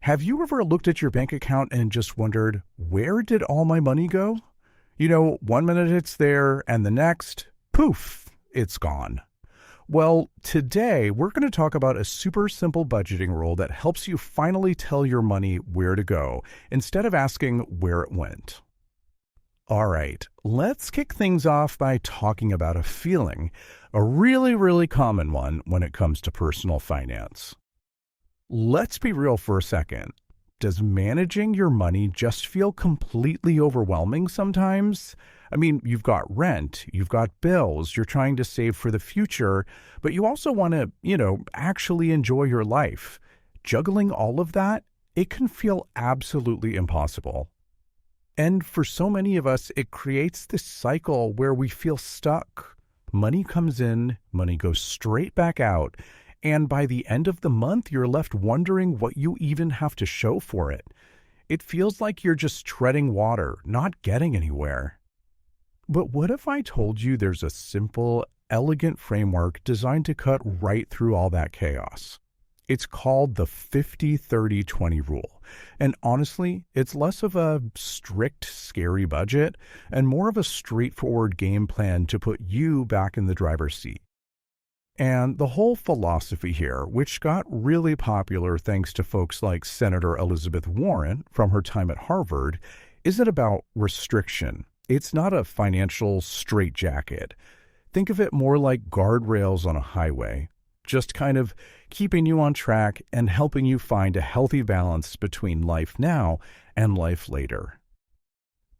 Have you ever looked at your bank account and just wondered, where did all my money go? You know, one minute it's there, and the next, poof, it's gone. Well, today we're going to talk about a super simple budgeting rule that helps you finally tell your money where to go instead of asking where it went. All right, let's kick things off by talking about a feeling, a really common one when it comes to personal finance. Let's be real for a second. Does managing your money just feel completely overwhelming sometimes? I mean, you've got rent, you've got bills, you're trying to save for the future, but you also want to, actually enjoy your life. Juggling all of that, it can feel absolutely impossible. And for so many of us, it creates this cycle where we feel stuck. Money comes in, money goes straight back out, and by the end of the month, you're left wondering what you even have to show for it. It feels like you're just treading water, not getting anywhere. But what if I told you there's a simple, elegant framework designed to cut right through all that chaos? It's called the 50-30-20 rule. And honestly, it's less of a strict, scary budget and more of a straightforward game plan to put you back in the driver's seat. And the whole philosophy here, which got really popular thanks to folks like Senator Elizabeth Warren from her time at Harvard, isn't about restriction. It's not a financial straitjacket. Think of it more like guardrails on a highway, just kind of keeping you on track and helping you find a healthy balance between life now and life later.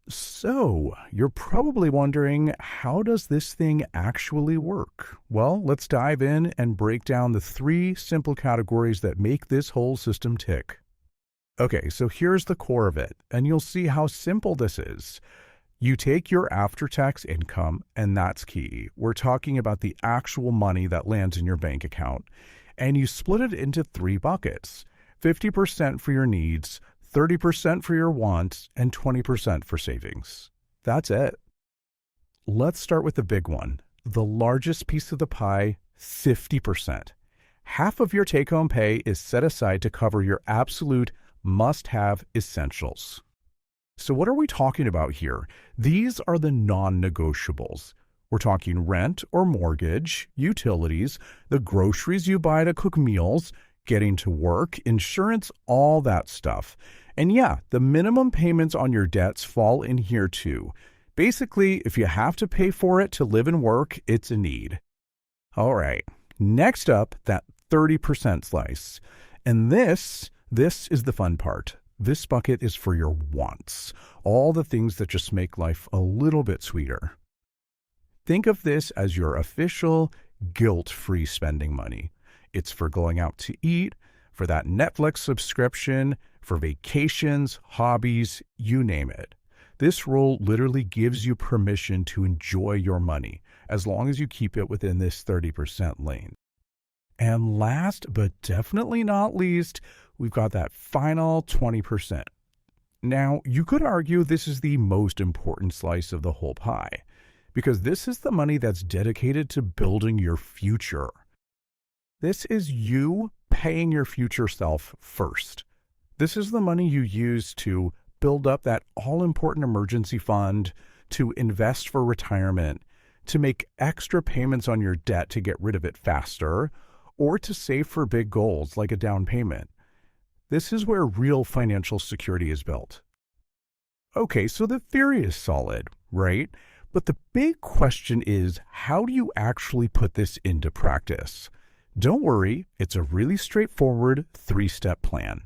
So, you're probably wondering, how does this thing actually work? Well, let's dive in and break down the 3 simple categories that make this whole system tick. Okay, so here's the core of it, and you'll see how simple this is. You take your after-tax income, and that's key. We're talking about the actual money that lands in your bank account, and you split it into 3 buckets: 50% for your needs, 30% for your wants, and 20% for savings. That's it. Let's start with the big one, the largest piece of the pie, 50%. Half of your take-home pay is set aside to cover your absolute must-have essentials. So what are we talking about here? These are the non-negotiables. We're talking rent or mortgage, utilities, the groceries you buy to cook meals, getting to work, insurance, all that stuff. And yeah, the minimum payments on your debts fall in here too. Basically, if you have to pay for it to live and work, it's a need. All right, next up, that 30% slice. And this is the fun part. This bucket is for your wants, all the things that just make life a little bit sweeter. Think of this as your official guilt-free spending money. It's for going out to eat, for that Netflix subscription, for vacations, hobbies, you name it. This rule literally gives you permission to enjoy your money, as long as you keep it within this 30% lane. And last but definitely not least, we've got that final 20%. Now, you could argue this is the most important slice of the whole pie, because this is the money that's dedicated to building your future. This is you paying your future self first. This is the money you use to build up that all-important emergency fund, to invest for retirement, to make extra payments on your debt to get rid of it faster, or to save for big goals like a down payment. This is where real financial security is built. Okay, so the theory is solid, right? But the big question is, how do you actually put this into practice? Don't worry, it's a really straightforward 3-step plan.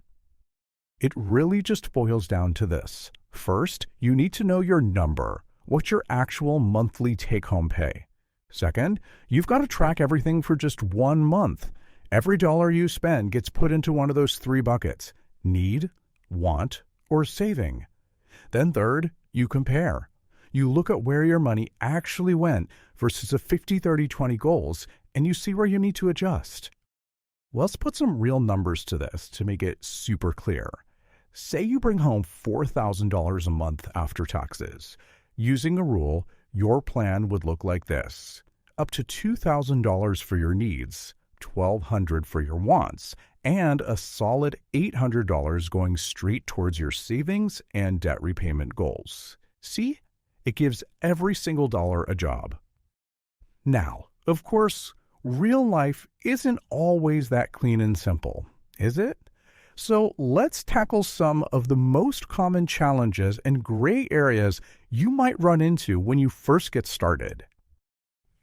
It really just boils down to this. First, you need to know your number. What's your actual monthly take-home pay? Second, you've got to track everything for just 1 month. Every dollar you spend gets put into one of those 3 buckets: need, want, or saving. Then third, you compare. You look at where your money actually went versus the 50-30-20 goals, and you see where you need to adjust. Well, let's put some real numbers to this to make it super clear. Say you bring home $4,000 a month after taxes. Using a rule, your plan would look like this: up to $2,000 for your needs, $1,200 for your wants, and a solid $800 going straight towards your savings and debt repayment goals. See? It gives every single dollar a job. Now, of course, real life isn't always that clean and simple, is it? So let's tackle some of the most common challenges and gray areas you might run into when you first get started.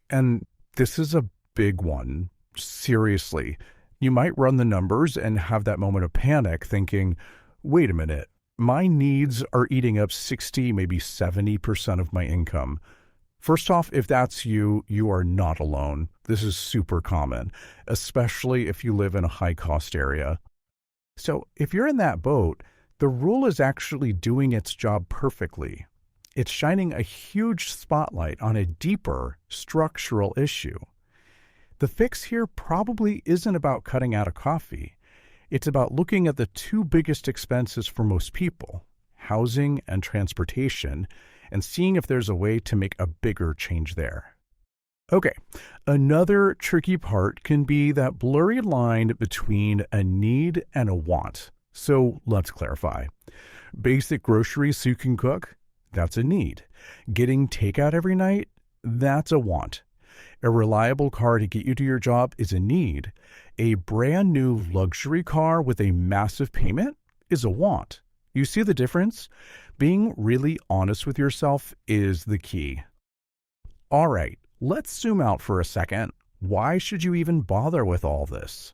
And this is a big one. Seriously, you might run the numbers and have that moment of panic thinking, wait a minute, my needs are eating up 60, maybe 70% of my income. First off, if that's you, you are not alone. This is super common, especially if you live in a high-cost area. So if you're in that boat, the rule is actually doing its job perfectly. It's shining a huge spotlight on a deeper structural issue. The fix here probably isn't about cutting out a coffee. It's about looking at the two biggest expenses for most people, housing and transportation, and seeing if there's a way to make a bigger change there. Okay, another tricky part can be that blurry line between a need and a want. So let's clarify. Basic groceries so you can cook? That's a need. Getting takeout every night? That's a want. A reliable car to get you to your job is a need. A brand new luxury car with a massive payment is a want. You see the difference? Being really honest with yourself is the key. All right, let's zoom out for a second. Why should you even bother with all this?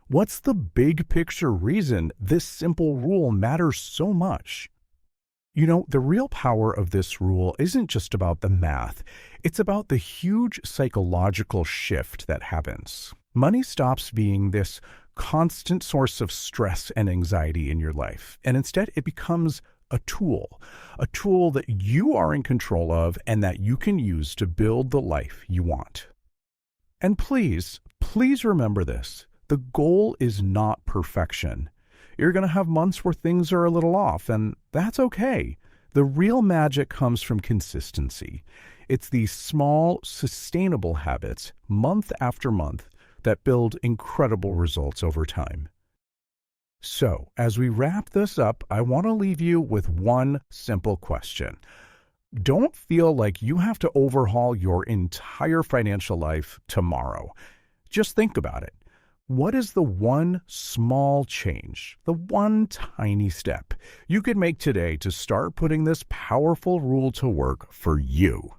What's the big picture reason this simple rule matters so much? You know, the real power of this rule isn't just about the math. It's about the huge psychological shift that happens. Money stops being this constant source of stress and anxiety in your life, and instead it becomes a tool that you are in control of and that you can use to build the life you want. And please remember this. The goal is not perfection. You're going to have months where things are a little off, and that's okay. The real magic comes from consistency. It's these small, sustainable habits, month after month, that build incredible results over time. So, as we wrap this up, I want to leave you with one simple question. Don't feel like you have to overhaul your entire financial life tomorrow. Just think about it. What is the one small change, the one tiny step you could make today to start putting this powerful rule to work for you?